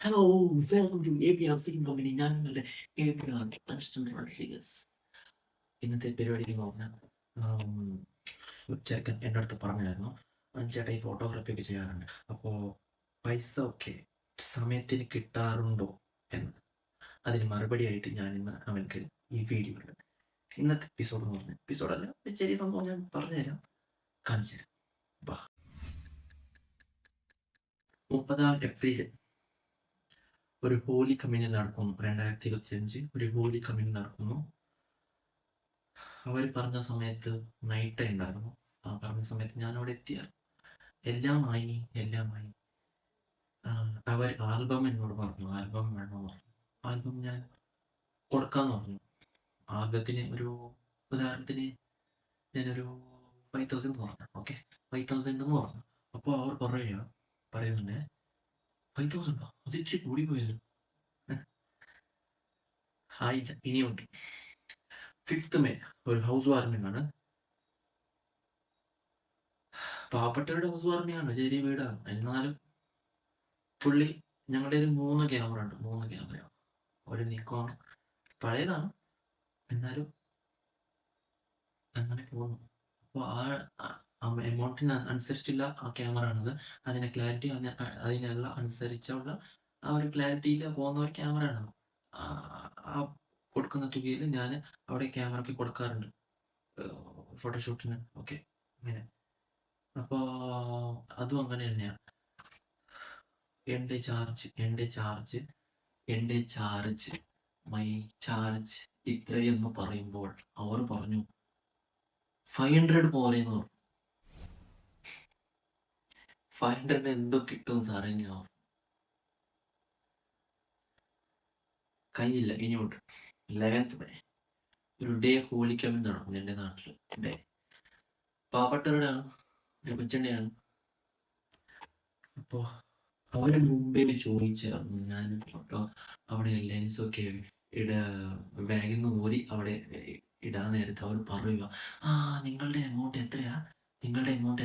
Hello, welcome to ABR film company. ഞാൻ നിങ്ങളുടെ ABR Rodriguez. ഇന്നത്തെ പരിപാടി എന്ന് പറഞ്ഞാൽ ഒരു ചെറുക്കൻ എൻ്റെ അടുത്ത് പറഞ്ഞായിരുന്നു, ചേട്ടാ ഈ ഫോട്ടോഗ്രാഫി ഒക്കെ ചെയ്യാറുണ്ട്, അപ്പോൾ പൈസ ഒക്കെ സമയത്തിന് കിട്ടാറുണ്ടോ എന്ന്. അതിന് മറുപടിയായിട്ട് ഞാൻ ഇന്ന് അവൻക്ക് ഈ വീഡിയോയിൽ ഇന്നത്തെ എപ്പിസോഡ് എന്ന് പറഞ്ഞ എപ്പിസോഡല്ല, ഒരു ചെറിയ സംഭവം ഞാൻ പറഞ്ഞുതരാം, കാണിച്ചു തരാം. വാ. 30 ഏപ്രിൽ ഒരു ഹോലി കമ്മ്യൂണിയൻ നടക്കുന്നു. 2025 ഒരു ഹോലി കമ്മ്യൂണിയൻ നടക്കുന്നു. അവർ പറഞ്ഞ സമയത്ത് നൈറ്റ് ഉണ്ടായിരുന്നു. ആ പറഞ്ഞ സമയത്ത് ഞാൻ അവിടെ എത്തിയായിരുന്നു. എല്ലാമായി. അവർ ആൽബം എന്നോട് പറഞ്ഞു, ആൽബം വേണോ പറഞ്ഞു. ആൽബം ഞാൻ കൊടുക്കാന്ന് പറഞ്ഞു. ആൽബത്തിന് ഒരു ഉദാഹരണത്തിന് ഞാനൊരു 5000 പറഞ്ഞു. ഓക്കെ, 5000 എന്ന് പറഞ്ഞു. അപ്പോൾ അവർ പറയുന്നുണ്ട്, 5000 അത് ഇച്ചിരി കൂടി പോയല്ലോ. ആയില്ല, ഇനിയുണ്ട്. 5th May ഒരു ഹൗസ് വാർമിംഗ് ആണ്. പാവപ്പെട്ടവരുടെ ഹൗസ് വാർമിംഗ് ആണ്, ചെറിയ വീടാണ്. എന്നാലും പുള്ളി, ഞങ്ങളുടെ ഒരു 3 ക്യാമറ ഉണ്ട്. 3 ക്യാമറ, ഒരു നിക്കോൺ, പഴയതാണ്, എന്നാലും അങ്ങനെ പോകുന്നു. അപ്പോൾ ആ എമൗണ്ടിന് അനുസരിച്ചുള്ള ആ ക്യാമറ ആണത്. അതിന്റെ ക്ലാരിറ്റി അതിനുള്ള അനുസരിച്ചുള്ള ആ ഒരു ക്ലാരിറ്റിയിൽ പോകുന്ന ഒരു ക്യാമറ ആണ്. ആ കൊടുക്കുന്ന തുകയിൽ ഞാൻ അവിടെ ക്യാമറയ്ക്ക് കൊടുക്കാറുണ്ട്, ഫോട്ടോഷൂട്ടിന്. ഓക്കെ, അങ്ങനെ. അപ്പോൾ അതും അങ്ങനെ തന്നെയാണ്. മൈ ചാർജ് ഇത്രയെന്ന് പറയുമ്പോൾ അവർ പറഞ്ഞു 500 പോലെന്ന് പറഞ്ഞു. 500 എന്തോ കിട്ടും സാറേ. ഞാൻ കഴിഞ്ഞില്ല, ഇനിയുണ്ട്. 11th May ഒരു ഡേ ഹോലിക്കമ്മി നടക്കും എൻ്റെ നാട്ടിൽ. ഡേ പാവപ്പെട്ടവരാണ്, ലഭിച്ചെണ്ണയാണ്. അപ്പോൾ അവര് മുമ്പേ ചോദിച്ചായിരുന്നു, ഞാൻ ഫോട്ടോ അവിടെ ലെൻസൊക്കെ ബാഗിൽ നിന്ന് ഊരി അവിടെ ഇടാൻ നേരത്ത് അവർ പറയുക, നിങ്ങളുടെ എമൗണ്ട് എത്രയാ, എമൗണ്ട്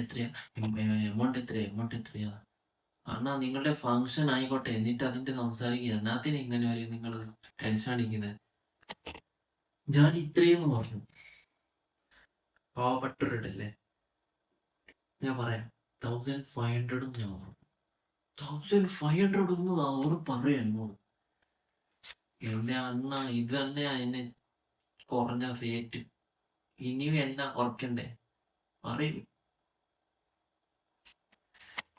എത്രയാ. അണ്ണാ, നിങ്ങളുടെ ഫങ്ഷൻ ആയിക്കോട്ടെ, എന്നിട്ട് അതിന്റെ സംസാരിക്കുക. എന്നാത്തിന് ഇങ്ങനെ വരും നിങ്ങൾ ടെൻഷൻ അടിക്കുന്നത്. ഞാൻ ഇത്രയെന്ന് പറഞ്ഞു. പാവപ്പെട്ടവരുടെ അല്ലേ, ഞാൻ പറയാം 1500 ഞാൻ പറഞ്ഞു. 1500 എന്ന് അവർ പറയാം എന്നോട്. എന്റെ അണ്ണ, ഇത് തന്നെയാ എന്നെ കുറഞ്ഞ റേറ്റ്. ഇനിയും എന്നാ കുറയ്ക്കണ്ടേ പറയൂ.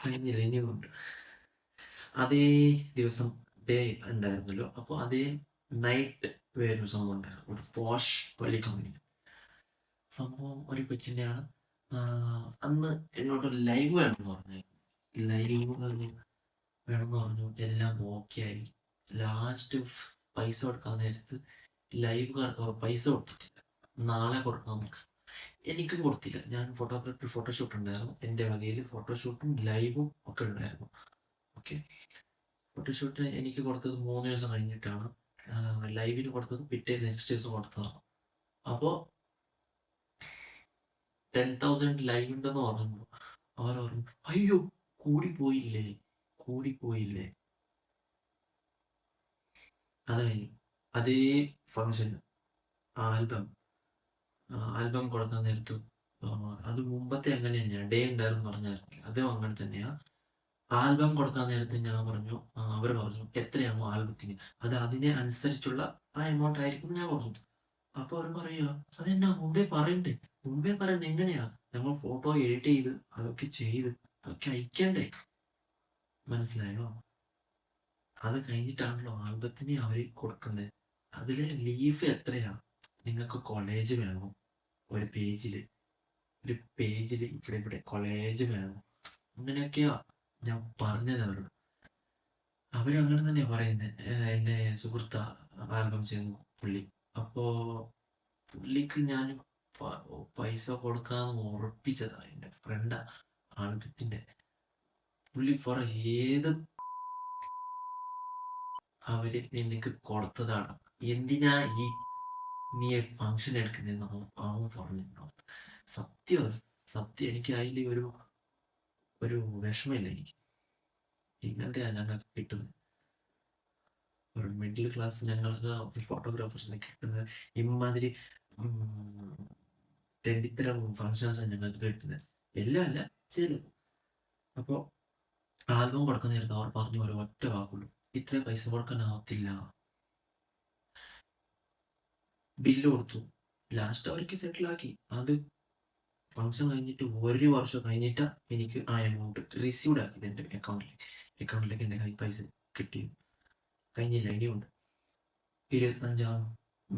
കഴിഞ്ഞില്ല, ഇനിയുണ്ട്. അതേ ദിവസം ഡേ ഉണ്ടായിരുന്നല്ലോ, അപ്പോൾ അതേ നൈറ്റ് വേറൊരു സംഭവം ഉണ്ടായിരുന്നു. ഒരു പോഷ് പള്ളി കമ്പനി സംഭവം. ഒരു കൊച്ചിൻ്റെയാണ്. അന്ന് എന്നോട് ലൈവ് വേണമെന്ന് പറഞ്ഞു. വേണമെന്ന് പറഞ്ഞു. എല്ലാം ഓക്കെ ആയി. ലാസ്റ്റ് പൈസ കൊടുക്കാൻ നേരത്ത് ലൈവുകാർക്ക് അവർ പൈസ കൊടുത്തിട്ടില്ല. നാളെ കൊടുക്കാൻ പറഞ്ഞു. എനിക്കും കൊടുത്തില്ല. ഞാൻ ഫോട്ടോഷൂട്ട് ഉണ്ടായിരുന്നു. എൻ്റെ വകയിൽ ഫോട്ടോഷൂട്ടും ലൈവും ഒക്കെ ഉണ്ടായിരുന്നു. ഓക്കെ, ഫോട്ടോഷൂട്ടിന് എനിക്ക് കൊടുത്തത് 3 ദിവസം കഴിഞ്ഞിട്ടാണ്. ലൈവിന് കൊടുത്തത് നെക്സ്റ്റ് ദിവസം കൊടുത്തതാണ്. അപ്പോൾ 10,000 ലൈവ് ഉണ്ടെന്ന് പറഞ്ഞു. അവർ പറഞ്ഞു, അയ്യോ കൂടിപ്പോയില്ലേ. അത് കഴിഞ്ഞു. അതേ ഫങ്ഷൻ ആൽബം കൊടുക്കാൻ നേരത്തു അത് മുമ്പത്തെ അങ്ങനെ തന്നെയാണ്. ഡേ ഉണ്ടായിരുന്നു പറഞ്ഞായിരുന്നു, അതും അങ്ങനെ തന്നെയാ. ആൽബം കൊടുക്കാൻ നേരത്ത് ഞാൻ പറഞ്ഞു, അവർ പറഞ്ഞു എത്രയാണോ ആൽബത്തിന്, അത് അതിനെ അനുസരിച്ചുള്ള ആ എമൗണ്ട് ആയിരിക്കും ഞാൻ പറഞ്ഞു. അപ്പൊ അവർ പറയുക, അതെന്നാ മുമ്പേ പറയണ്ടേ. എങ്ങനെയാ, ഞങ്ങൾ ഫോട്ടോ എഡിറ്റ് ചെയ്ത് അതൊക്കെ അയക്കണ്ടേ. മനസ്സിലായോ? അത് കഴിഞ്ഞിട്ടാണല്ലോ ആൽബത്തിന് അവർ കൊടുക്കുന്നത്. അതിലെ ലീഫ് എത്രയാ, നിങ്ങൾക്ക് കോളേജ് വേണോ, ഒരു പേജില് ഇവിടെ കോളേജ് വേണം, അങ്ങനെയൊക്കെയാ ഞാൻ പറഞ്ഞത് അവരോട്. അവരങ്ങനെ തന്നെയാ പറയുന്നത്. എന്റെ സുഹൃത്ത ആൽബം ചെയ്യുന്നു പുള്ളി. അപ്പോ പുള്ളിക്ക് ഞാൻ പൈസ കൊടുക്കാന്ന് ഉറപ്പിച്ചതാ. എന്റെ ഫ്രണ്ടാ ആൽബത്തിന്റെ. പുള്ളി ഏത് അവര് നിനക്ക് കൊടുത്തതാണ്, എന്തിനാ നീ ഫങ്ഷൻ എടുക്കുന്നതെന്ന് അവൻ പറഞ്ഞു. സത്യം എനിക്ക് അതിൽ ഒരു വിഷമമില്ല. എനിക്ക് ഇങ്ങനത്തെയാ ഞങ്ങൾക്ക് കിട്ടുന്നത്. ഒരു മിഡിൽ ക്ലാസ് ഞങ്ങൾക്ക് ഫോട്ടോഗ്രാഫേഴ്സിനെ കിട്ടുന്നത് ഇമാതിരി തെണ്ടിത്തരം ഫങ്ഷൻസാണ് ഞങ്ങൾക്ക് കിട്ടുന്നത്. എല്ലാം അല്ല, ചിലത്. അപ്പോൾ ആൽബം കൊടുക്കുന്ന നേരത്ത് അവർ പറഞ്ഞു ഒരു ഒറ്റ വാക്കുള്ളൂ, ഇത്രയും പൈസ കൊടുക്കാനാവത്തില്ല. ബില്ല് കൊടുത്തു. ലാസ്റ്റ് അവർക്ക് സെറ്റിലാക്കി. അത് ഫങ്ഷൻ കഴിഞ്ഞിട്ട് 1 വർഷം കഴിഞ്ഞിട്ടാ എനിക്ക് ആ എമൗണ്ട് റിസീവ്ഡ് ആക്കിയത് എൻ്റെ അക്കൗണ്ടിലേക്ക് എൻ്റെ കൈ പൈസ കിട്ടിയത്. കഴിഞ്ഞില്ല, ഇനിയുണ്ട്. 25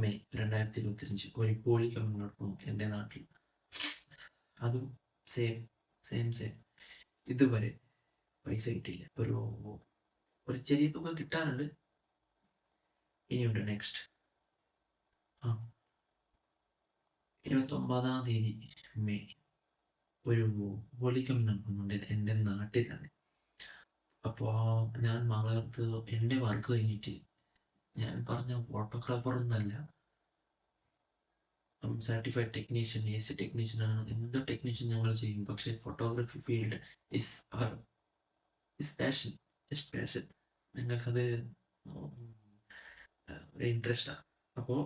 മെയ് 2025 ഒരു പോളി കമ്പനി നടക്കുന്നു എൻ്റെ നാട്ടിൽ. അതും സെയിം സെയിം സെയിം. ഇതുവരെ പൈസ കിട്ടിയില്ല. ഒരു ചെറിയ തുക കിട്ടാറുണ്ട്. ഇനിയുണ്ട് നെക്സ്റ്റ്. ആ 29 തീയതി മെയ് ഒരു പോളി കമ്പനി നടക്കുന്നുണ്ട് എൻ്റെ നാട്ടിൽ തന്നെ. അപ്പോൾ ഞാൻ മംഗളത്ത് എൻ്റെ വർക്ക് കഴിഞ്ഞിട്ട്, ഞാൻ പറഞ്ഞ ഫോട്ടോഗ്രാഫർ ഒന്നല്ല, സർട്ടിഫൈഡ് ടെക്നീഷ്യൻ, AC ടെക്നീഷ്യനാണ്, എന്ത് ടെക്നീഷ്യൻ ഞങ്ങൾ ചെയ്യും. പക്ഷേ photography field is our is passion, is passion. നിങ്ങൾക്കത് ഒരു ഇൻട്രസ്റ്റാണ്. അപ്പോൾ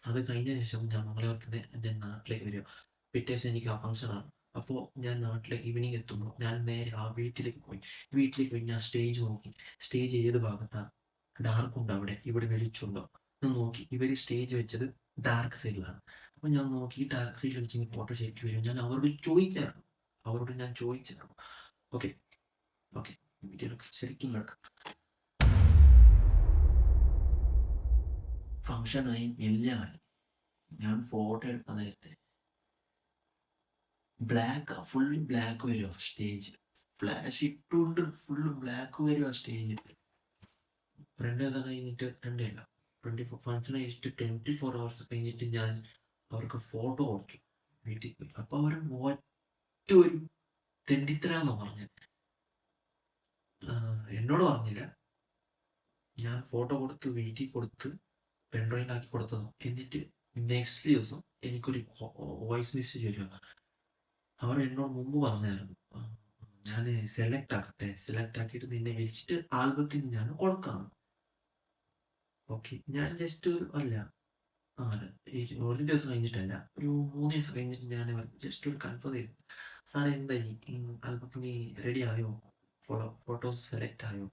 അത് കഴിഞ്ഞ ശേഷം ഞാൻ മംഗളൂരത്ത് എൻ്റെ നാട്ടിലേക്ക് വരിക. പിറ്റേ ദിവസം എനിക്ക് ആ ഫംഗ്ഷനാണ്. അപ്പോൾ ഞാൻ നാട്ടിലേക്ക് ഈവനിങ് എത്തുമ്പോൾ ഞാൻ നേരെ ആ വീട്ടിലേക്ക് പോയി ഞാൻ സ്റ്റേജ് നോക്കി. സ്റ്റേജ് ഏത് ഭാഗത്താണ്, ഡാർക്ക് ഉണ്ടോ അവിടെ, ഇവിടെ വെളിച്ചുണ്ടോ എന്ന് നോക്കി. ഇവർ സ്റ്റേജ് വെച്ചത് ഡാർക്ക് സൈഡിലാണ്. അപ്പോൾ ഞാൻ നോക്കി ഡാർക്ക് സൈഡിൽ വെച്ച് ഫോട്ടോ ശരിക്കും വരും. ഞാൻ അവരോട് ഞാൻ ചോദിച്ചായിരുന്നു. ഓക്കെ ഓക്കെ, വീഡിയോ ശരിക്കും കിടക്കാം. ഫംഗ്ഷനായി എല്ലാമായി. ഞാൻ ഫോട്ടോ എടുക്കാൻ നേരത്തെ ഫുൾ ബ്ലാക്ക് വരുമോ സ്റ്റേജ്, ഫ്ലാഷ് ഇട്ടുകൊണ്ട് ഫുള്ള് ബ്ലാക്ക് വരുമോ സ്റ്റേജ്. 2 ദിവസം കഴിഞ്ഞിട്ട്, 24 ഫംഗ്ഷൻ കഴിച്ചിട്ട് 24 hours കഴിഞ്ഞിട്ട് ഞാൻ അവർക്ക് ഫോട്ടോ കൊടുത്തു വീട്ടിൽ പോയി. അപ്പൊ അവർ ഒറ്റ ഒരു തെണ്ടിത്തരാന്ന് പറഞ്ഞത്. എന്നോട് പറഞ്ഞില്ല, ഞാൻ ഫോട്ടോ കൊടുത്ത് വീട്ടിൽ കൊടുത്ത് പെൻഡ്രൈവിലാക്കി കൊടുത്തതാണ്. എന്നിട്ട് നെക്സ്റ്റ് ദിവസം എനിക്കൊരു വോയിസ് മെസ്സേജ് വരിക. അവർ എന്നോട് മുമ്പ് പറഞ്ഞായിരുന്നു, ഞാൻ സെലക്ട് ആക്കിയിട്ട് നിന്നെ വിളിച്ചിട്ട് ആൽബത്തിന് ഞാൻ കൊടുക്കാം. ഓക്കെ, ഞാൻ ജസ്റ്റ് അല്ല, ഒരു ദിവസം കഴിഞ്ഞിട്ടല്ല, ഒരു 3 ദിവസം കഴിഞ്ഞിട്ട് ഞാൻ ജസ്റ്റ് ഒരു കൺഫേം ചെയ്തു, സാറേ എന്തായി ആൽബത്തിന് റെഡി ആയോ, ഫോട്ടോസ് സെലക്ട് ആയോ?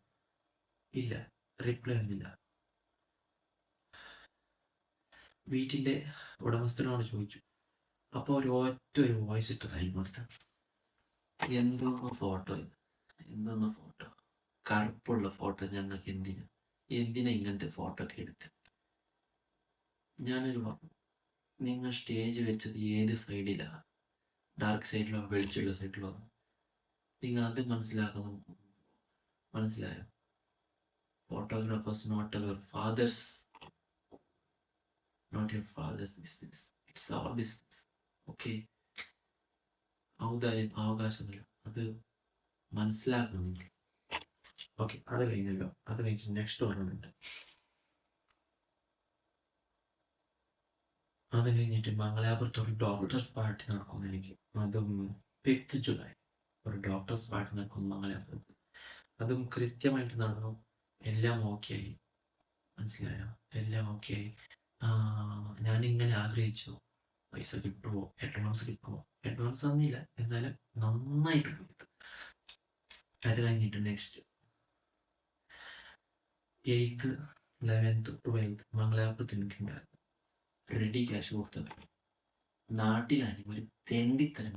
ഇല്ല, റിപ്ലൈ ഒന്നില്ല. വീട്ടിൻ്റെ ഉടമസ്ഥനോട് ചോദിച്ചു. അപ്പോൾ ഒരു വോയിസ് ഇട്ടതായി കൊടുത്ത്, എന്തോന്ന് ഫോട്ടോ കറുപ്പുള്ള ഫോട്ടോ ഞങ്ങൾക്ക് എന്തിനാ ഇങ്ങനത്തെ ഫോട്ടോ ഒക്കെ എടുത്ത്. ഞാനൊരു പറഞ്ഞു, നിങ്ങൾ സ്റ്റേജ് വെച്ചത് ഏത് സൈഡിലാണ്, ഡാർക്ക് സൈഡിലോ വെളിച്ചുള്ള സൈഡിലോ? നിങ്ങൾ അത് മനസ്സിലായോ? Photographers not your father's business, it's our business. Okay, അവകാശമില്ല, അത് മനസ്സിലാക്കണം. ഓക്കെ, അത് കഴിഞ്ഞല്ലോ. അത് കഴിഞ്ഞിട്ട് നെക്സ്റ്റ് ഓർമ്മയുണ്ട്. അത് കഴിഞ്ഞിട്ട് മംഗലാപുരത്ത് ഒരു ഡോക്ടേഴ്സ് പാർട്ടി നടക്കുന്നു എനിക്ക്. അതും 5th ജൂലൈ ഒരു ഡോക്ടേഴ്സ് പാർട്ടി നടക്കുന്നു മംഗലാപുരത്ത്. അതും കൃത്യമായിട്ട് നടന്നു. എല്ലാം ഓക്കെ ആയി. മനസ്സിലായോ? എല്ലാം ഓക്കെ ആയി. ഞാനിങ്ങനെ ആഗ്രഹിച്ചു, പൈസ കിട്ടുമോ, അഡ്വാൻസ് തന്നില്ല, എന്നാലും നന്നായിട്ട് പോയി. അത് കഴിഞ്ഞിട്ട് നെക്സ്റ്റ് 8th 11th 12th മംഗലാപുരത്ത് എനിക്കുണ്ടായിരുന്നു. റെഡി ക്യാഷ് കൊടുത്തത്. നാട്ടിലാണെങ്കിൽ ഒരു തെണ്ടിത്തരം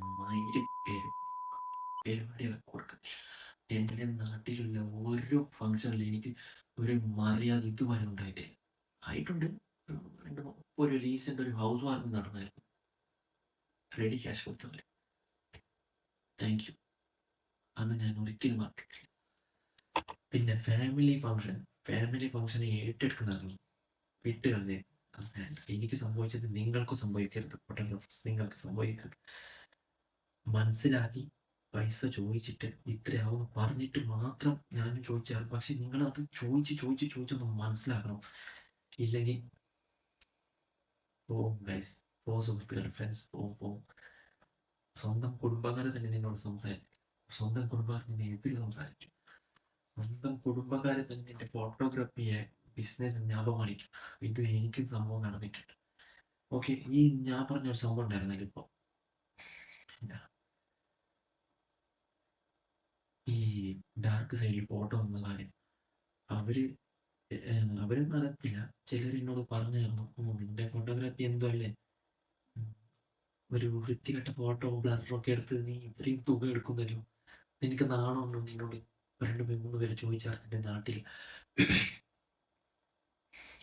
പരിപാടി കൊടുക്കുന്നത്. എൻ്റെ നാട്ടിലുള്ള ഓരോ ഫംഗ്ഷനിലും എനിക്ക് ഒരു മര്യാദ ഇതുവരെ ആയിട്ടുണ്ട്. ഒരു റീസെന്റ് ഒരു ഹൗസ് വാർമിംഗ് നടന്നായിരുന്നു. റെഡി ക്യാഷ് കൊടുത്തവർ, താങ്ക് യു. അന്ന് ഞാൻ ഒരിക്കലും മറക്കില്ല. പിന്നെ ഫാമിലി ഫംഗ്ഷനെ ഏറ്റെടുക്കുന്നതാണ് വിട്ട് കളഞ്ഞ്. എനിക്ക് സംഭവിച്ചത് നിങ്ങൾക്ക് സംഭവിക്കരുത്. ഫോട്ടോഗ്രാഫേഴ്സ്, നിങ്ങൾക്ക് സംഭവിക്കരുത്. മനസ്സിലാക്കി പൈസ ചോദിച്ചിട്ട് ഇത്രയാവും പറഞ്ഞിട്ട് മാത്രം ഞാൻ ചോദിച്ചാൽ, പക്ഷെ നിങ്ങളത് ചോദിച്ചൊന്ന് മനസ്സിലാക്കണം. ഇല്ലെങ്കിൽ സുഹൃത്തുക്കൾ, ഫ്രണ്ട്സ്, സ്വന്തം കുടുംബക്കാരെ തന്നെ നിന്നോട് സംസാരിക്കും. സ്വന്തം കുടുംബക്കാരെ നിന്നെ എതിര് സംസാരിക്കും. സ്വന്തം കുടുംബക്കാരെ തന്നെ നിന്റെ ഫോട്ടോഗ്രാഫിയെ ബിസിനസ് ലാഭമായിരിക്കും. ഇത് എനിക്കും സംഭവം നടന്നിട്ടുണ്ട്. ഓക്കെ, ഈ ഞാൻ പറഞ്ഞൊരു സംഭവം ഉണ്ടായിരുന്നല്ലോ ഇപ്പോൾ, ഈ ഡാർക്ക് സൈഡിൽ ഫോട്ടോ വന്ന കാര്യം, അവര് അവരും നടത്തില്ല. ചിലർ എന്നോട് പറഞ്ഞായിരുന്നു, നിന്റെ ഫോട്ടോഗ്രാഫി എന്തോ അല്ലേ, ഒരു വൃത്തികെട്ട ഫോട്ടോ ബ്ലറൊക്കെ എടുത്ത് നീ ഇത്രയും തുക എടുക്കുന്നല്ലോ, നിനക്ക് നാണമുണ്ടോ നിന്നോട് 2-3 പേര് ചോദിച്ചാൽ എൻ്റെ നാട്ടിൽ.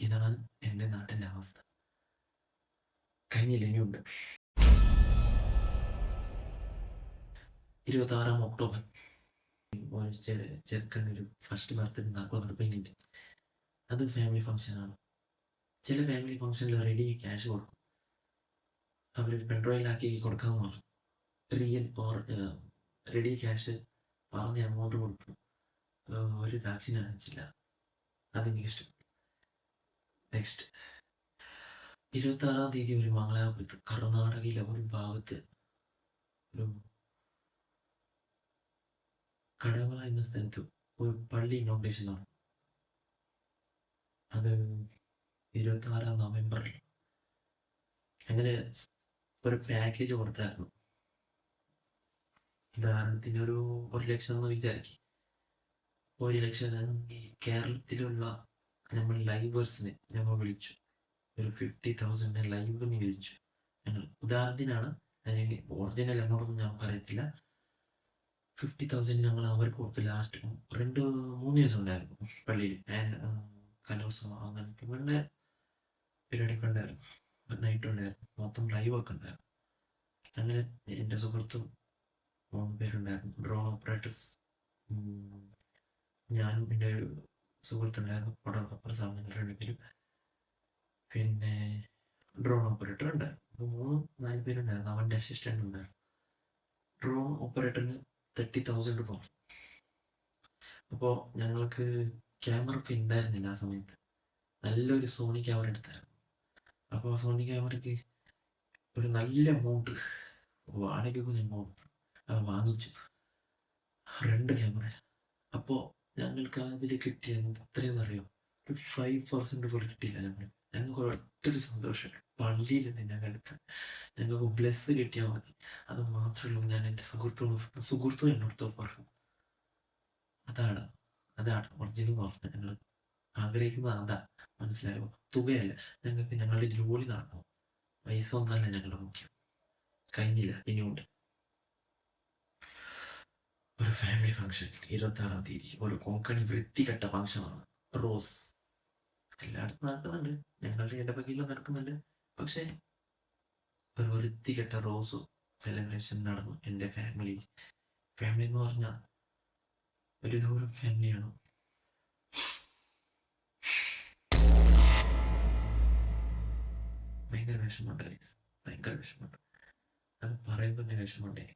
ഇതാണ് എൻ്റെ നാട്ടിൻ്റെ അവസ്ഥ. കഴിഞ്ഞില്ല, ഇനിയുണ്ട്. 26 ഒക്ടോബർ ഒരു ചെറുക്കൻ്റെ ഒരു ഫസ്റ്റ് ബർത്ത്ഡേ നടക്കുന്നുണ്ട്. അത് ഫാമിലി ഫംഗ്ഷനാണ്. ചില ഫാമിലി ഫംഗ്ഷനിൽ റെഡി ക്യാഷ് കൊടുക്കും. അവർ പെൻഡ്രോയിലാക്കി കൊടുക്കാമെന്ന് പറഞ്ഞു. റിയൽ റെഡി ക്യാഷ് പറഞ്ഞ എമൗണ്ട് കൊടുത്തു. ഒരു ടാക്സി കാണിച്ചില്ല. അതെനിക്ക് ഇഷ്ടപ്പെട്ടു. നെക്സ്റ്റ് 26-ാം തീയതി ഒരു മംഗലാപുരത്ത്, കർണാടകയിലെ ഒരു ഭാഗത്ത് ഒരു കടവ എന്ന സ്ഥലത്ത് ഒരു പള്ളി ഇനോഗ്രേഷൻ ആണ്. അത് 26 നവംബറിൽ. അങ്ങനെ ഒരു പാക്കേജ് കൊടുത്തായിരുന്നു. ഉദാഹരണത്തിന് ഒരു 1 ലക്ഷം എന്ന് വിചാരിക്കും. 1 ലക്ഷം ഈ കേരളത്തിലുള്ള നമ്മൾ ലൈവേഴ്സിനെ ഞങ്ങൾ വിളിച്ചു. ഒരു 50,000 ലൈവിന് വിളിച്ചു ഞങ്ങൾ. ഉദാഹരണത്തിനാണ്, ഒറിജിനൽ എമൗണ്ട് ഞാൻ പറയത്തില്ല. 50,000 ഞങ്ങൾ അവർക്ക് കൊടുത്തു. ലാസ്റ്റ് 2-3 ദിവസം ഉണ്ടായിരുന്നു പള്ളിയിൽ. കലോത്സവം അങ്ങനത്തെ വേണ്ട പരിപാടിയൊക്കെ ഉണ്ടായിരുന്നു. നൈറ്റ് ഉണ്ടായിരുന്നു. മൊത്തം ലൈവൊക്കെ ഉണ്ടായിരുന്നു. അങ്ങനെ എൻ്റെ സുഹൃത്തും 3 പേരുണ്ടായിരുന്നു. ഡ്രോൺ ഓപ്പറേറ്റേഴ്സ്, ഞാനും എൻ്റെ ഒരു സുഹൃത്തുണ്ടായിരുന്നു, ഫോട്ടോഗ്രാഫർ സാധനങ്ങൾ 2 പേരും, പിന്നെ ഡ്രോൺ ഓപ്പറേറ്റർ ഉണ്ടായിരുന്നു. 3-4 പേരുണ്ടായിരുന്നു. അവൻ്റെ അസിസ്റ്റൻ്റ് ഉണ്ടായിരുന്നു. ഡ്രോൺ ഓപ്പറേറ്ററിന് 30,000 പോകണം. അപ്പോൾ ഞങ്ങൾക്ക് ക്യാമറ ഒക്കെ ഉണ്ടായിരുന്നില്ല ആ സമയത്ത്. നല്ലൊരു സോണി ക്യാമറ എടുത്തായിരുന്നു. അപ്പോൾ സോണി ക്യാമറയ്ക്ക് ഒരു നല്ല എമൗണ്ട് വാടകയ്ക്ക് ഞങ്ങൾ വാങ്ങിച്ചു, 2 ക്യാമറ. അപ്പോൾ ഞങ്ങൾക്ക് അതിൽ കിട്ടിയത് എത്രയെന്ന് അറിയോ? ഒരു 5% പോലും കിട്ടിയില്ല. ഞങ്ങൾക്ക് ഒറ്റൊരു സന്തോഷം, പള്ളിയിൽ ഞങ്ങൾക്ക് എടുക്കാൻ ഞങ്ങൾക്ക് ബ്ലെസ് കിട്ടിയാൽ മതി. അത് മാത്രമേ ഉള്ളൂ. ഞാൻ എൻ്റെ സുഹൃത്തും എന്നോട് പറഞ്ഞു, അതാണ് ഒറിജിനൽ പറഞ്ഞു. ഞങ്ങൾ ആഗ്രഹിക്കുന്നത് അതാ. മനസ്സിലായോ? തുകയല്ല, ഞങ്ങൾക്ക് ഞങ്ങളുടെ ജോലി നടക്കണം. പൈസ ഒന്നല്ല ഞങ്ങളുടെ മുഖ്യം. കഴിഞ്ഞില്ല, ഇനിയുണ്ട്. ഒരു ഫാമിലി ഫംഗ്ഷൻ 26-ാം തീയതി. ഒരു കോങ്കണി വൃത്തികെട്ട ഫംഗ്ഷനാണ്. റോസ് എല്ലായിടത്തും നടക്കുന്നുണ്ട്, ഞങ്ങളുടെ ഇടവകയിലും നടക്കുന്നുണ്ട്. പക്ഷേ ഒരു വൃത്തികെട്ട റോസ് സെലിബ്രേഷൻ നടന്നു എൻ്റെ ഫാമിലി എന്ന് പറഞ്ഞാൽ ഒരു ദൂരം ഫാമിലിയാണ്. ഭയങ്കര വിഷമമുണ്ട്, ഭയങ്കര വിഷമമുണ്ട്. അത് പറയുമ്പോൾ തന്നെ വിഷമമുണ്ടേ.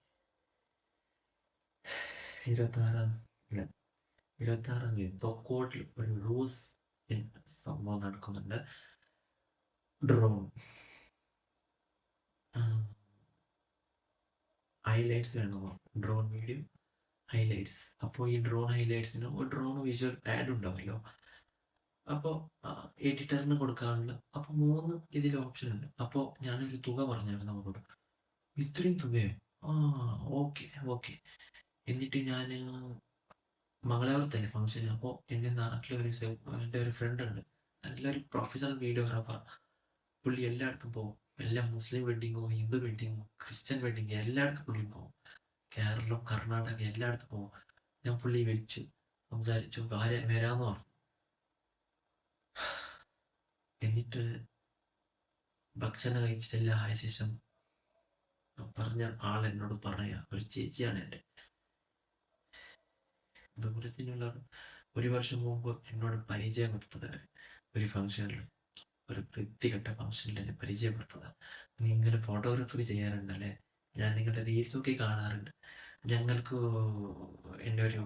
26-ാം തീയതി തൊക്കോട്ടിൽ ഒരു റോസ് സംഭവം നടക്കുന്നുണ്ട്. ഡ്രോൺ ഹൈലൈറ്റ്സ് വേണമോ? Drone video highlights. അപ്പോൾ ഈ ഡ്രോൺ ഹൈലൈറ്റ്സിന് ഒരു ഡ്രോൺ വിഷ്വൽ ആഡ് ഉണ്ടാവുമല്ലോ. അപ്പോൾ എഡിറ്ററിന് കൊടുക്കാറുണ്ട്. അപ്പോൾ 3 ഇതിൽ ഓപ്ഷൻ ഉണ്ട്. അപ്പോൾ ഞാനൊരു തുക പറഞ്ഞായിരുന്നു അവരോട്. ഇത്രയും തുകയോ? ഓക്കെ. എന്നിട്ട് ഞാൻ മംഗലാപുരത്തല്ലേ ഫംഗ്ഷൻ. അപ്പോൾ എൻ്റെ നാട്ടിലൊരു എൻ്റെ ഒരു ഫ്രണ്ട് ഉണ്ട്, നല്ലൊരു പ്രൊഫഷണൽ വീഡിയോഗ്രാഫർ. പുള്ളി എല്ലായിടത്തും പോകും. എല്ലാം മുസ്ലിം വെഡിങ്ങോ ഹിന്ദു വെഡിങ്ങോ ക്രിസ്ത്യൻ വെഡിങ്ങോ എല്ലായിടത്തും പുള്ളി പോകും. കേരളം, കർണാടക എല്ലായിടത്തും പോകും. ഞാൻ പുള്ളി വിളിച്ചു സംസാരിച്ചു, വരാമെന്ന് പറഞ്ഞു. എന്നിട്ട് ഭക്ഷണം കഴിച്ചിട്ടെല്ലാം ആയ ശേഷം പറഞ്ഞ ആൾ എന്നോട് പറയാ, ഒരു ചേച്ചിയാണ് എൻ്റെ ദൂരത്തിനുള്ള. 1 വർഷം മുമ്പ് എന്നോട് പരിചയപ്പെടുത്തത് ഒരു ഫംഗ്ഷനിൽ, ഒരു വൃത്തികെട്ട ഫംഗ്ഷനിൽ എന്നെ പരിചയപ്പെടുത്തത്. നിങ്ങൾ ഫോട്ടോഗ്രാഫറി ചെയ്യാറുണ്ടല്ലേ? ഞാൻ നിങ്ങളുടെ റീൽസൊക്കെ കാണാറുണ്ട്. ഞങ്ങൾക്ക് എൻ്റെ ഒരു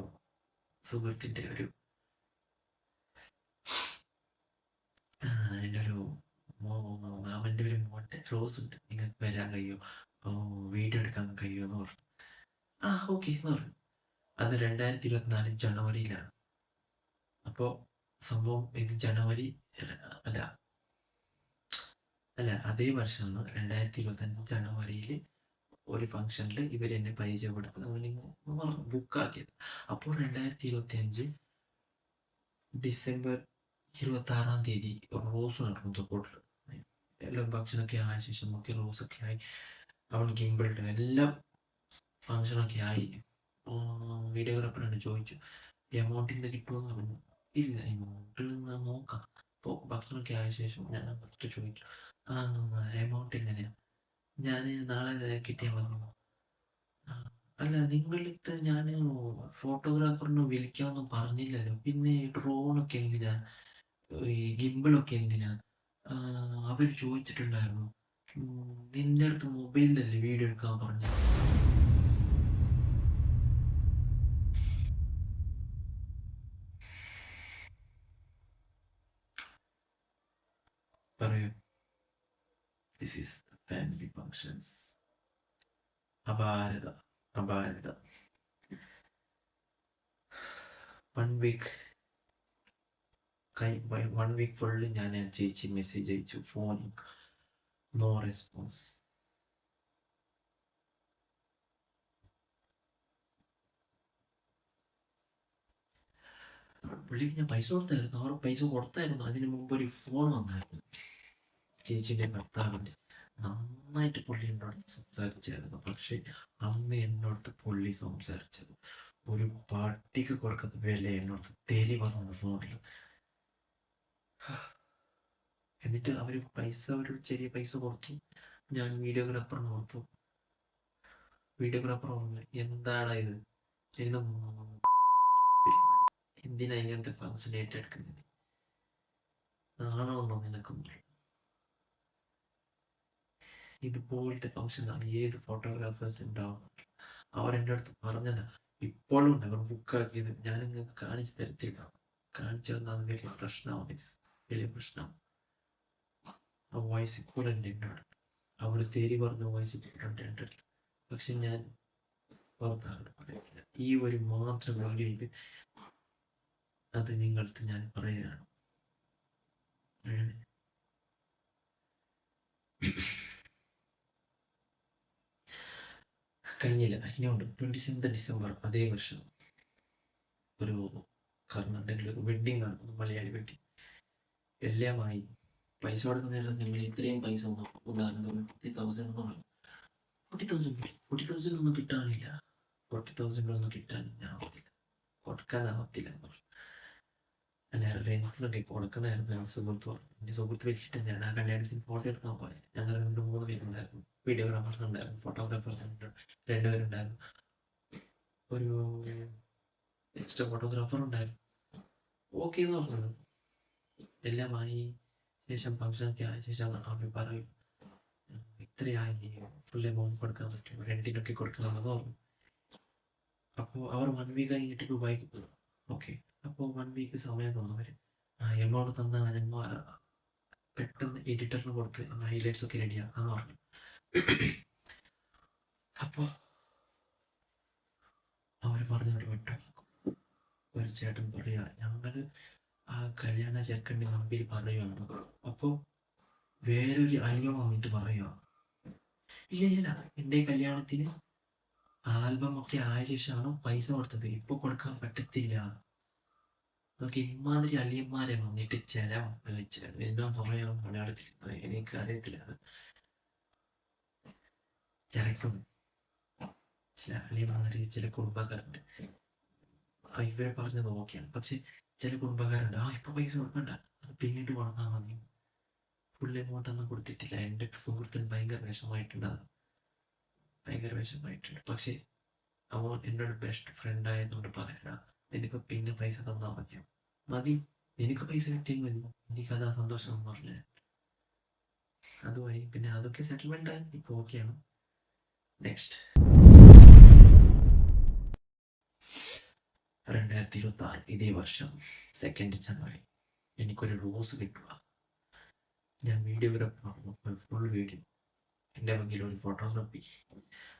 സുഹൃത്തിൻ്റെ എൻ്റെ ഒരു മാമൻ്റെ ഒരു മോൻ്റെ റോസ് ഉണ്ട്, നിങ്ങൾക്ക് വരാൻ കഴിയുമോ, വീഡിയോ എടുക്കാൻ കഴിയുമോ എന്ന് പറഞ്ഞു. ഓക്കെ എന്ന് പറഞ്ഞു. അത് 2024 ജനുവരിയിലാണ്. അപ്പോൾ സംഭവം ഇത് ജനുവരി അല്ല അല്ല അതേ വർഷമാണ് 2025 ജനുവരിയിൽ ഒരു ഫംഗ്ഷനിൽ ഇവരെന്നെ പരിചയപ്പെടുത്തി ബുക്കാക്കിയത്. അപ്പോൾ 2025 ഡിസംബർ 26 റോസ് നടന്നു തൊക്കോട്ടിൽ. എല്ലാം ഫംഗ്ഷനൊക്കെ ആയ ശേഷം ഒക്കെ റോസൊക്കെ ആയി, അവൾ ഗിംബിളുടെ എല്ലാം ഫംഗ്ഷനൊക്കെ ആയി. വീഡിയോഗ്രാഫറിനോട് ചോദിച്ചു എമൗണ്ടിന്ന് കിട്ടുമെന്ന് പറഞ്ഞു. ഇല്ല, എമൗണ്ടിൽ നിന്ന് നോക്കാം. അപ്പോൾ ഭക്ഷണമൊക്കെ ആയ ശേഷം ഞാൻ അവർക്ക് ചോദിച്ചു എമൗണ്ട് എങ്ങനെയാണ്, ഞാൻ നാളെ കിട്ടിയാൽ മതി. അല്ല, നിങ്ങളിത് ഞാൻ ഫോട്ടോഗ്രാഫറിനെ വിളിക്കാമെന്ന് പറഞ്ഞില്ലല്ലോ, പിന്നെ ഡ്രോണൊക്കെ എന്തിനാ, ഈ ഗിംബിളൊക്കെ എന്തിനാ? അവർ ചോദിച്ചിട്ടുണ്ടായിരുന്നു, നിന്റെ അടുത്ത് മൊബൈലിലല്ലേ വീഡിയോ എടുക്കാൻ പറഞ്ഞു. പറയൂ. This is family functions. അപാരത. 1 വീക്ക് ഫുള്ള് ഞാൻ ചേച്ചി മെസ്സേജ് അയച്ചു, ഫോൺ നോ റെസ്പോൺസ്. പുള്ളിക്ക് ഞാൻ പൈസ കൊടുത്തായിരുന്നു, അവർ പൈസ കൊടുത്തായിരുന്നു. അതിന് മുമ്പ് ഒരു ഫോൺ വന്നായിരുന്നു ചേച്ചിയുടെ ഭർത്താവിൻ്റെ. നന്നായിട്ട് പുള്ളി എന്നോട് സംസാരിച്ചായിരുന്നു. പക്ഷെ അന്ന് എന്നോടത്ത് പുള്ളി സംസാരിച്ചത് ഒരു പാർട്ടിക്ക് കൊടുക്കുന്ന വില എന്നോട് തെരി പറഞ്ഞു ഫോണിൽ. എന്നിട്ട് അവര് ഒരു ചെറിയ പൈസ കൊടുത്തു. ഞാൻ വീഡിയോഗ്രാഫറിന് കൊടുത്തു. വീഡിയോഗ്രാഫർ പറഞ്ഞു, എന്താണ് ഇത്, എന്തിനാ ഇങ്ങനത്തെ ഫംഗ്ഷൻ ഏറ്റെടുക്കുന്നത്, നാണമുണ്ടോ നിനക്കൊന്നും? ഇതുപോലത്തെ ഫംഗ്ഷൻ ഏത് ഫോട്ടോഗ്രാഫേഴ്സ് ഉണ്ടാവും? അവർ എൻ്റെ അടുത്ത് പറഞ്ഞതാ, ഇപ്പോഴും ഉണ്ട് അവർ ബുക്കാക്കിയത്. ഞാൻ നിങ്ങൾക്ക് കാണിച്ചു തരത്തില്ല. കാണിച്ചു തന്നാൽ വലിയ പ്രശ്നമാണ്, വലിയ പ്രശ്നമാണ്. ആ വോയിസ് ഇപ്പോഴും എൻ്റെ അടുത്ത്, അവർ തേരി പറഞ്ഞ വോയിസ് ഇട്ടിട്ടുണ്ട് എൻ്റെ അടുത്ത്. പക്ഷെ ഞാൻ പുറത്താണ് പറയുന്നില്ല. ഈ ഒരു മാത്രം വീഡിയോ ഇത്, അത് നിങ്ങളടുത്ത് ഞാൻ പറയുകയാണ്. കഴിഞ്ഞില്ല, ഇനിയുണ്ട്. 27 ഡിസംബർ അതേ വർഷം ഒരു കർണാടകയിൽ ഒരു വെഡ്ഡിങ് നടക്കുന്നു, മലയാളി വെഡ്ഡിങ്. എല്ലാമായി പൈസ കൊടുക്കുന്നതിൽ നിങ്ങൾ ഇത്രയും പൈസ ഒന്നും ഉദാഹരണം 40,000 പറഞ്ഞു. 40,000 ഒന്നും കിട്ടാനില്ല. 40,000 ഒന്നും കിട്ടാനാവത്തില്ല, കൊടുക്കാനാവത്തില്ല. അല്ല, റെന്റിനൊക്കെ കൊടുക്കണമായിരുന്നു. സുഹൃത്ത് പറഞ്ഞു. എൻ്റെ സുഹൃത്ത് വെച്ചിട്ട് ഞാൻ ആ കല്യാണത്തിന് ഫോട്ടോ എടുക്കാൻ പോയത്. ഞങ്ങൾ 2-3 പേരുണ്ടായിരുന്നു. വീഡിയോഗ്രാഫർ ഉണ്ടായിരുന്നു, ഫോട്ടോഗ്രാഫർ 2 പേരുണ്ടായിരുന്നു, ഒരു എക്സ്ട്രാ ഫോട്ടോഗ്രാഫർ ഉണ്ടായിരുന്നു. ഓക്കെ എന്ന് പറഞ്ഞത് എല്ലാമായി ശേഷം ഫംഗ്ഷനൊക്കെ ആയ ശേഷം അവർ പറയും, ഇത്രയായി ഫുൾ എമൗണ്ട് കൊടുക്കാൻ പറ്റും, റെന്റിനൊക്കെ കൊടുക്കണമെന്ന് പറഞ്ഞു. അപ്പോൾ അവർ 1 വീക്ക് കഴിഞ്ഞിട്ട് ദുബായിക്ക് പോകും. ഓക്കെ, അപ്പോൾ 1 വീക്ക് സമയം തന്നവർ എമൗണ്ട് തന്ന ഞങ്ങൾ പെട്ടെന്ന് എഡിറ്ററിന് കൊടുത്ത് ഹൈലൈറ്റ്സ് ഒക്കെ റെഡിയാക്കാന്ന് പറഞ്ഞു. അപ്പോൾ അവർ പറഞ്ഞ ഒരു ചേട്ടൻ പറയുക, ഞങ്ങൾ ആ കല്യാണ ചെക്കൻ്റെ മുമ്പിൽ പറയുകയാണ്. അപ്പോൾ വേറൊരു അനിയൻ വന്നിട്ട് പറയുക, ഇല്ല എൻ്റെ കല്യാണത്തിന് ആൽബം ഒക്കെ ആയ ശേഷമാണ് പൈസ കൊടുത്തത്, ഇപ്പൊ കൊടുക്കാൻ പറ്റത്തില്ല. നമുക്ക് ഇമാതിരി അളിയന്മാരെ വന്നിട്ട് എന്നാ പറയാ മലയാളത്തിൽ, എനിക്ക് അറിയത്തില്ല. അത് ചിലക്കും ചില അളിയന്മാര്, ചില കുടുംബക്കാരുണ്ട്. ഇവരെ പറഞ്ഞത് ഓക്കെയാണ്. പക്ഷെ ചില കുടുംബക്കാരുണ്ട്, ഇപ്പൊ പൈസ കൊടുക്കണ്ട, അത് പിന്നീട് കൊടുക്കാൻ മതി. ഫുൾ എമൗണ്ട് ഒന്നും കൊടുത്തിട്ടില്ല. എൻ്റെ സുഹൃത്തിന് ഭയങ്കര വിഷമമായിട്ടുണ്ട്. പക്ഷെ അവൻ എന്നോട് ബെസ്റ്റ് ഫ്രണ്ട് ആയതുകൊണ്ട് പറയണ്ട, നിനക്ക് പിന്നെ പൈസ തന്നാൽ മതി, നിനക്ക് പൈസ കിട്ടിയെങ്കിൽ മതി, എനിക്കതാ സന്തോഷം എന്ന് പറഞ്ഞ അതുമായി. പിന്നെ അതൊക്കെ സെറ്റിൽമെന്റ് ആയി, ഇപ്പൊ ഓക്കെയാണ്. നെക്സ്റ്റ് 2026 ഇതേ വർഷം 2 ജനുവരി എനിക്കൊരു റോസ് കിട്ടുക. ഞാൻ വീഡിയോഗ്രാഫർ ഫുൾ വീഡിയോ, എൻ്റെ വകയിൽ ഒരു ഫോട്ടോഗ്രാഫി,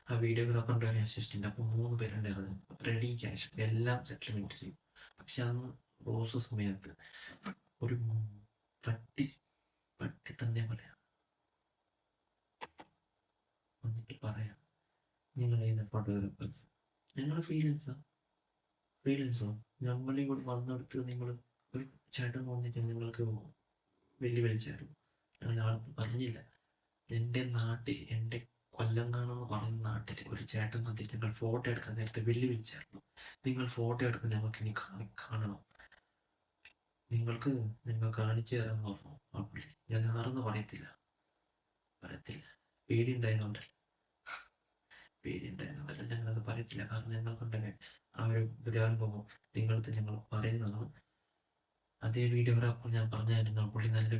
ആ വീഡിയോഗ്രാഫറിൻ്റെ ഒരു അസിസ്റ്റന്റ്. അപ്പോൾ 3 പേരുണ്ടായിരുന്നു. റെഡി ക്യാഷ് എല്ലാം സെറ്റിൽമെന്റ് ചെയ്യും. പക്ഷെ അന്ന് റോസ് സമയത്ത് ഒരു പട്ടി പട്ടി തന്നെ പറയാം എന്നിട്ട് പറയാം നിങ്ങൾ അതിനെ ഫോട്ടോഗ്രാഫേഴ്സ് ഞങ്ങളുടെ ഫ്രീലൻസോ ഞങ്ങളെ കൂടെ വന്നെടുത്ത് നിങ്ങൾ ഒരു ചേട്ടൻ വന്നിട്ട് നിങ്ങൾക്ക് വെല്ലുവിളിച്ചായിരുന്നു. ഞങ്ങൾ ആൾക്ക് പറഞ്ഞില്ല. എൻ്റെ നാട്ടിൽ എൻ്റെ കൊല്ലങ്കാണെന്ന് പറയുന്ന നാട്ടിൽ ഒരു ചേട്ടൻ വന്നിട്ട് ഞങ്ങൾ ഫോട്ടോ എടുക്കാൻ നേരത്തെ വെല്ലുവിളിച്ചായിരുന്നു. നിങ്ങൾ ഫോട്ടോ എടുക്കാൻ ഞങ്ങൾക്ക് ഇനി കാണണം, നിങ്ങൾ കാണിച്ചു തരാമെന്ന് പറഞ്ഞു ആ പുള്ളി. ഞാൻ ആരെന്ന് പറയത്തില്ല, പേടിയുണ്ടായിരുന്നുണ്ടല്ല ഞങ്ങളത് പറയത്തില്ല. കാരണം ഞങ്ങൾക്കുണ്ടെങ്കിൽ ആ ഒരു ദുരനുഭവം നിങ്ങൾക്ക് ഞങ്ങൾ പറയുന്നതാണ്. അതേ വീഡിയോഗ്രാഫർ ഞാൻ പറഞ്ഞായിരുന്നു, പുള്ളി നല്ല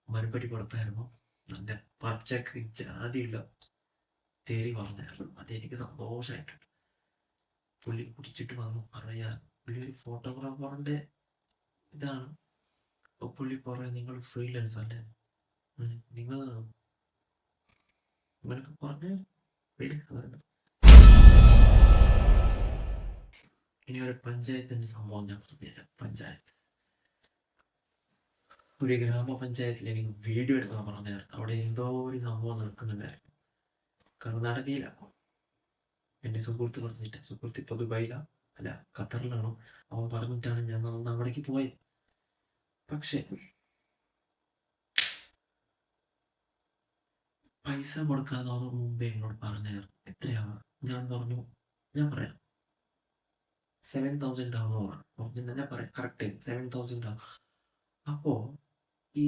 മറുപടി കൊടുത്തായിരുന്നു. നല്ല പച്ചക്ക് ജാതിയുള്ള തേരി പറഞ്ഞായിരുന്നു. അതെനിക്ക് സന്തോഷമായിട്ടുണ്ട്. പുള്ളി കുടിച്ചിട്ട് വന്നു പറയാൻ, പുള്ളി ഒരു ഫോട്ടോഗ്രാഫറിന്റെ ഇതാണ്. അപ്പൊ പുള്ളി പറയാൻ, നിങ്ങൾ ഫ്രീലാൻസ് അല്ലേ, നിങ്ങൾ ഇവനൊക്കെ പറഞ്ഞ് ഇനി ഒരു പഞ്ചായത്തിന്റെ സംഭവം ഞാൻ പറഞ്ഞുതരാം. പഞ്ചായത്ത്, ഒരു ഗ്രാമപഞ്ചായത്തിൽ എനിക്ക് വീഡിയോ എടുക്കാൻ പറഞ്ഞായിരുന്നു. അവിടെ എന്തോ ഒരു സംഭവം നടക്കുന്നുണ്ടായിരുന്നു. കർണാടകയിലാണ്. എൻ്റെ സുഹൃത്ത് ഇപ്പൊ ദുബായിലാ, അല്ല ഖത്തറിലാണോ, അവൻ പറഞ്ഞിട്ടാണ് ഞാൻ അന്ന് അവിടേക്ക് പോയത്. പക്ഷെ പൈസ കൊടുക്കാതെ അവർ മുമ്പേ എന്നോട് പറഞ്ഞായിരുന്നു. എത്രയാണ്? ഞാൻ പറഞ്ഞു, ഞാൻ പറയാം 7,000 ആവുമെന്ന് പറഞ്ഞു. ഞാൻ പറയാം കറക്റ്റ് 7,000 ആവും. അപ്പോ ഈ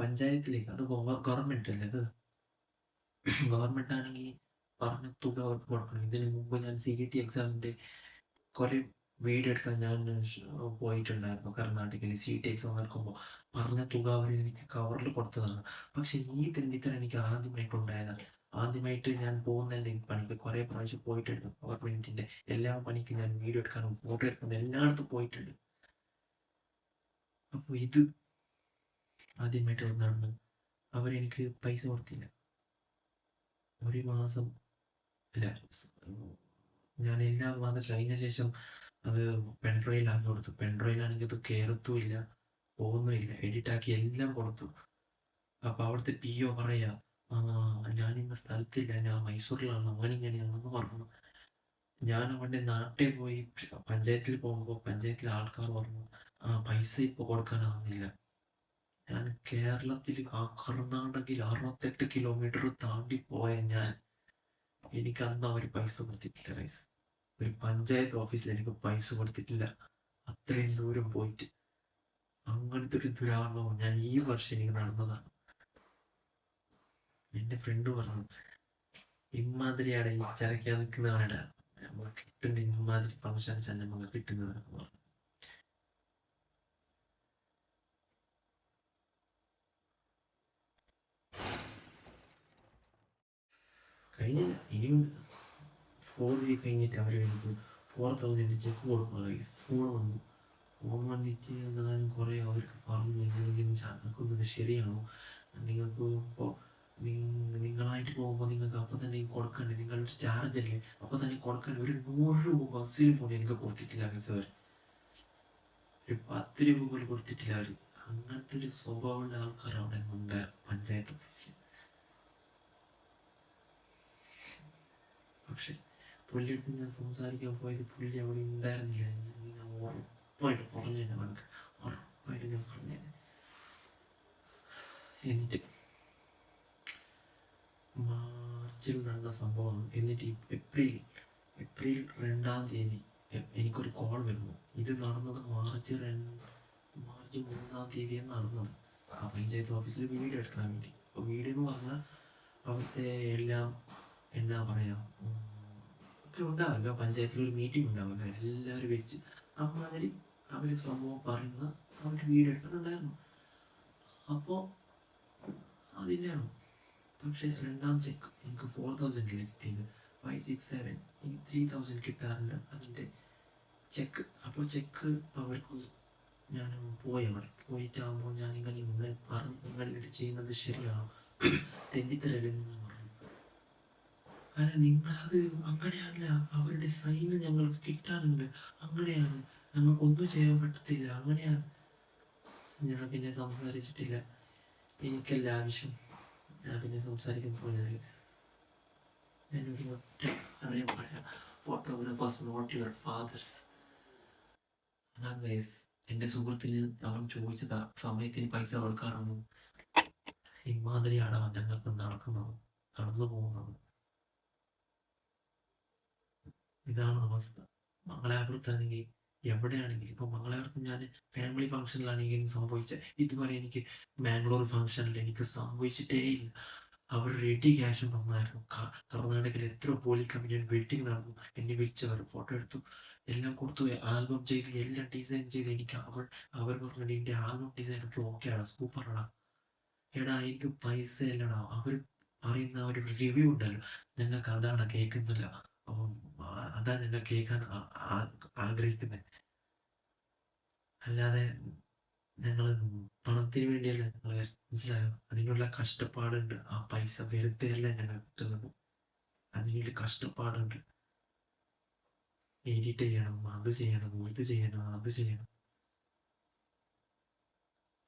പഞ്ചായത്തിലേക്ക്, അത് ഗവൺമെന്റ് അല്ലേ, അത് ഗവൺമെന്റ് ആണെങ്കിൽ പറഞ്ഞ തുക അവർക്ക് കൊടുക്കണം. ഇതിന് മുമ്പ് ഞാൻ CET എക്സാമിന്റെ കുറെ വീഡിയോ എടുക്കാൻ ഞാൻ പോയിട്ടുണ്ടായിരുന്നു കർണാടകയിൽ. CET എക്സാം നടക്കുമ്പോൾ പറഞ്ഞ തുക അവർ എനിക്ക് കവറിൽ കൊടുത്തതാണ്. പക്ഷെ ഈ തെന്നിത്തരം എനിക്ക് ആദ്യമായിട്ടുണ്ടായതാണ്. ആദ്യമായിട്ട് ഞാൻ പോകുന്നതിൻ്റെ പണിക്ക് കുറെ പ്രാവശ്യം പോയിട്ടുണ്ട്. ഗവൺമെന്റിന്റെ എല്ലാ പണിക്കും ഞാൻ വീഡിയോ എടുക്കാനും ഫോട്ടോ എടുക്കാനും എല്ലായിടത്തും പോയിട്ടുണ്ട്. അപ്പോൾ ഇത് ആദ്യമായിട്ട് നടന്നു. അവരെനിക്ക് പൈസ കൊടുത്തില്ല. ഒരു മാസം അല്ല, ഞാൻ എല്ലാ മാസം കഴിഞ്ഞ ശേഷം അത് പെൺഡ്രൈവിലാക്കി കൊടുത്തു. പെൺഡ്രൈവിലാണെങ്കിൽ അത് കയറത്തുമില്ല, പോകുന്നുമില്ല, എഡിറ്റാക്കി എല്ലാം കൊടുത്തു. അപ്പൊ അവിടുത്തെ PO പറയാ, ഞാൻ ഇന്ന സ്ഥലത്തില്ല, ഞാൻ മൈസൂരിലാണ്, അങ്ങനെയാണെന്ന് പറഞ്ഞു. ഞാൻ അവന്റെ നാട്ടിൽ പോയി പഞ്ചായത്തിൽ പോകുമ്പോൾ പഞ്ചായത്തിലെ ആൾക്കാർ പറഞ്ഞു, പൈസ ഇപ്പൊ കൊടുക്കാനാവുന്നില്ല. ഞാൻ കേരളത്തിൽ കർണാടകയിൽ 68 കിലോമീറ്റർ താണ്ടി പോയ എനിക്ക് അന്ന് അവർ പൈസ കൊടുത്തിട്ടില്ല. ഒരു പഞ്ചായത്ത് ഓഫീസിൽ എനിക്ക് പൈസ കൊടുത്തിട്ടില്ല, അത്രയും ദൂരം പോയിട്ട്. അങ്ങനത്തെ ഒരു ദുരാനുഭവം ഞാൻ ഈ വർഷം എനിക്ക് നടന്നതാണ്. എന്റെ ഫ്രണ്ട് പറഞ്ഞു, ഇമാതിരിയാണ് ഈ ചരക്കാൻ നിൽക്കുന്നവരുടെ നമുക്ക് കിട്ടുന്ന ഇമാതിരി ഫങ്ഷൻസ് ആണ് നമുക്ക് കിട്ടുന്നതാണ് പറഞ്ഞു. കഴിഞ്ഞില്ല, ഇനിയും 4 week കഴിഞ്ഞിട്ട് അവർ എനിക്ക് 4,000 ചെക്ക് കൊടുക്കുക. ഫോൺ വന്നു. ഫോൺ വന്നിട്ട് ഞാൻ കുറെ അവർക്ക് പറഞ്ഞു, ചാക്കുന്നത് ശരിയാണോ, നിങ്ങൾക്ക് ഇപ്പോൾ നിങ്ങളായിട്ട് പോകുമ്പോൾ നിങ്ങൾക്ക് അപ്പം തന്നെ കൊടുക്കണ്ടേ, നിങ്ങളുടെ ചാർജ് അല്ലേ, അപ്പം തന്നെ കൊടുക്കണ്ടേ. ഒരു 100 രൂപ ബസ്സിൽ പോലും എനിക്ക് കൊടുത്തിട്ടില്ല സാർ. ഒരു 10 രൂപ പോലും കൊടുത്തിട്ടില്ല അവർ. അങ്ങനത്തെ ഒരു സ്വഭാവമുള്ള ആൾക്കാർ അവിടെ ഉണ്ട് പഞ്ചായത്ത് ഓഫീസിൽ. പക്ഷെ പുള്ളിയെടുത്ത് ഞാൻ സംസാരിക്കാൻ പോയത് പുള്ളി അവിടെ ഉണ്ടായിരുന്നില്ല. ഞാൻ ഉറപ്പായിട്ട് പറഞ്ഞേനെ, അവർക്ക് ഉറപ്പായിട്ട് ഞാൻ പറഞ്ഞേനെ. എന്നിട്ട് മാർച്ചിൽ നടന്ന സംഭവമാണ്. എന്നിട്ട് ഏപ്രിൽ 2-ാം തീയതി എനിക്കൊരു കോൾ വരുന്നു. ഇത് നടന്നത് മാർച്ച് 3-ാം തീയതിയാണ് നടന്നത്. ആ പഞ്ചായത്ത് ഓഫീസിൽ വീഡിയോ എടുക്കാൻ വേണ്ടി. അപ്പോൾ വീഡിയോ എന്ന് പറഞ്ഞാൽ അവിടുത്തെ എല്ലാം എന്താ പറയാ ഒക്കെ ഉണ്ടാവില്ല, പഞ്ചായത്തിൽ ഒരു മീറ്റിംഗ് ഉണ്ടാവില്ല, എല്ലാവരും വെച്ച് അമ്മാതിരി അവർ സംഭവം പറയുന്ന അവർ വീഡിയോ എടുക്കുന്നുണ്ടായിരുന്നു. അപ്പോൾ അതിൻ്റെയാണ്. പക്ഷെ 2-ാം ചെക്ക് എനിക്ക് 4,000 കിട്ടിയത്. 567 എനിക്ക് 3,000 കിട്ടാറുണ്ട് അതിൻ്റെ ചെക്ക്. അപ്പോൾ ചെക്ക് അവർക്ക് ഞാൻ അവിടെ പോയിട്ടാകുമ്പോൾ ഞാൻ ഇങ്ങനെ പറഞ്ഞു, നിങ്ങൾ ഇത് ചെയ്യുന്നത് ശരിയാണോ, തെന്നിത്തരല്ലെന്ന് പറഞ്ഞു. അല്ല, നിങ്ങളത് അങ്ങനെയല്ല, അവരുടെ സൈന് ഞങ്ങൾക്ക് കിട്ടാനുണ്ട്, അങ്ങനെയാണ്. നമുക്കൊന്നും ചെയ്യാൻ പറ്റത്തില്ല. അങ്ങനെയാണ്. ഞാൻ പിന്നെ സംസാരിച്ചിട്ടില്ല. എനിക്കല്ല ആവശ്യം. ഞാൻ പിന്നെ സംസാരിക്കാൻ പോയില്ല ഗൈസ്. ഞാനൊരു ഒറ്റ അറിയാൻ പറയാം, ഫോട്ടോഗ്രാഫേഴ്സ് നോട്ട് യുവർ ഫാദേഴ്സ്. അതാണ് ഗൈസ്. എൻ്റെ സുഹൃത്തിന് അവൻ ചോദിച്ചതാ, സമയത്തിന് പൈസ കൊടുക്കാറുണ്ട്. ഇമാതിരിയാണ് അവൻ ഞങ്ങൾക്ക് നടക്കുന്നത്, നടന്നു പോകുന്നത്. ഇതാണ് അവസ്ഥ. മംഗലാപുരത്താണെങ്കിൽ എവിടെയാണെങ്കിലും, ഇപ്പം മംഗലാപുരത്ത് ഞാൻ ഫാമിലി ഫംഗ്ഷനിലാണെങ്കിലും സംഭവിച്ച, ഇതുവരെ എനിക്ക് ബാംഗ്ലൂർ ഫംഗ്ഷനിൽ എനിക്ക് സംഭവിച്ചിട്ടേ ഇല്ല. അവർ റെഡി ക്യാഷും തന്നായിരുന്നു. കർണാടകയിൽ എത്ര പോലി കമ്പനി വെഡിങ് നടന്നു, എന്നെ വിളിച്ചവർ ഫോട്ടോ എടുത്തു, എല്ലാം കൊടുത്തു, ആൽബം ചെയ്ത് എല്ലാം ഡിസൈൻ ചെയ്ത് എനിക്ക് അവർ പറഞ്ഞു എൻ്റെ ആൽബം ഡിസൈൻ ഒക്കെ ഓക്കെയാണ്, സൂപ്പറാണ്. എടാ എനിക്ക് പൈസ ഇല്ലടാ. അവർ പറയുന്ന ഒരു റിവ്യൂ ഉണ്ടല്ലോ, ഞങ്ങൾക്ക് അതാണ് കേൾക്കുന്നില്ല. അപ്പം അതാണ് ഞങ്ങൾ കേൾക്കാൻ ആഗ്രഹിക്കുന്നത്. അല്ലാതെ ഞങ്ങൾ പണത്തിന് വേണ്ടിയല്ല ഞങ്ങൾ, മനസ്സിലായോ? അതിനുള്ള കഷ്ടപ്പാടുണ്ട്. ആ പൈസ വെറുതെ അല്ല ഞങ്ങൾ കിട്ടുന്നത്, അതിനുള്ള കഷ്ടപ്പാടുണ്ട്. എഡിറ്റ് ചെയ്യണം, അത് ചെയ്യണം, ഇത് ചെയ്യണം, അത് ചെയ്യണം.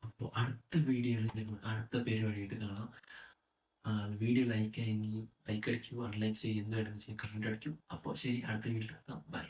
അപ്പോൾ അടുത്ത വീഡിയോയിൽ ഞങ്ങൾ അടുത്ത പരിപാടിയായിട്ട് കാണാം. വീഡിയോ ലൈക്ക് ആയെങ്കിൽ ലൈക്ക് അടിക്കും, അൺലൈക്ക് ചെയ്യും, എന്ത് വേണമെങ്കിലും ചെയ്യും, കമൻറ്റ് അടിക്കും. അപ്പോൾ ശരി, അടുത്ത വീഡിയോ ബൈ.